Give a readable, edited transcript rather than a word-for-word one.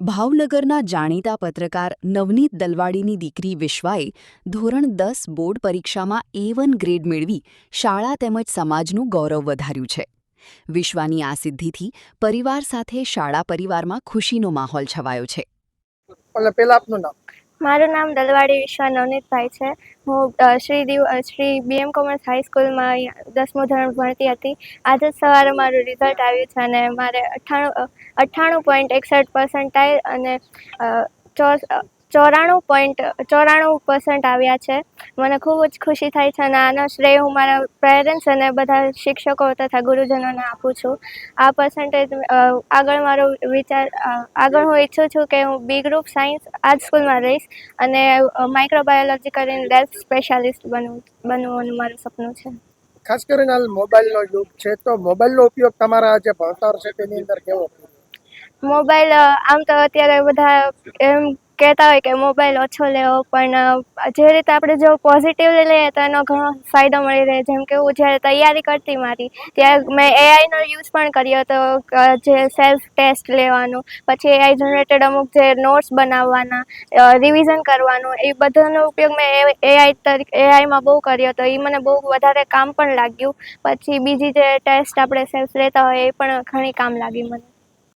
ભાવનગરના જાણીતા પત્રકાર નવનીત દલવાડીની દીકરી વિશ્વાએ ધોરણ 10 બોર્ડ પરીક્ષામાં A1 ગ્રેડ મેળવી શાળા તેમજ સમાજનું ગૌરવ વધાર્યું છે. વિશ્વાની આ સિદ્ધિથી પરિવાર સાથે શાળા પરિવારમાં ખુશીનો માહોલ છવાયો છે. પહેલા આપનું નામ. મારું નામ દલવાડી વિશ્વા નવનીતભાઈ છે. હું શ્રી BM કોમર્સ હાઈસ્કૂલમાં 10મું ધોરણ ભણતી હતી. આજે સવારે મારું રિઝલ્ટ આવ્યું છે અને મારે 98.61% અને 94.94% આવ્યા છે. મને ખૂબ જ ખુશી થાય છે અને આનો શ્રેય હું મારા પેરેન્ટ્સ અને બધા શિક્ષકો તથા ગુરુજનોને આપું છું. આ પર્સન્ટેજ આગળ હું ઈચ્છું છું કે હું B ગ્રુપ સાયન્સ આ જ સ્કૂલમાં રહીશ અને માઇક્રોબાયોલોજી કરીને લેબ સ્પેશિયાલિસ્ટ બનવાનું મારું સપનું છે. ખાસ કરીને હાલ મોબાઈલનો યુગ છે, તો મોબાઈલનો ઉપયોગ તમારા જે ભણતર છે તેની અંદર કેવો? મોબાઈલ આમ તો અત્યારે બધા એમ કહેતા હોય કે મોબાઈલ ઓછો લેવો, પણ જે રીતે આપણે જો પોઝિટિવલી લઈએ તો એનો ઘણો ફાયદો મળી રહે. જેમ કે હું જ્યારે તૈયારી કરતી મારી ત્યારે મેં AIનો યુઝ પણ કર્યો હતો, જે સેલ્ફ ટેસ્ટ લેવાનું, પછી AI જનરેટેડ અમુક જે નોટ્સ બનાવવાના, રિવિઝન કરવાનું, એ બધાનો ઉપયોગ મેં AIમાં બહુ કર્યો હતો. એ મને બહુ વધારે કામ પણ લાગ્યું. પછી બીજી જે ટેસ્ટ આપણે સેલ્ફ લેતા હોય એ પણ ઘણી કામ લાગી મને.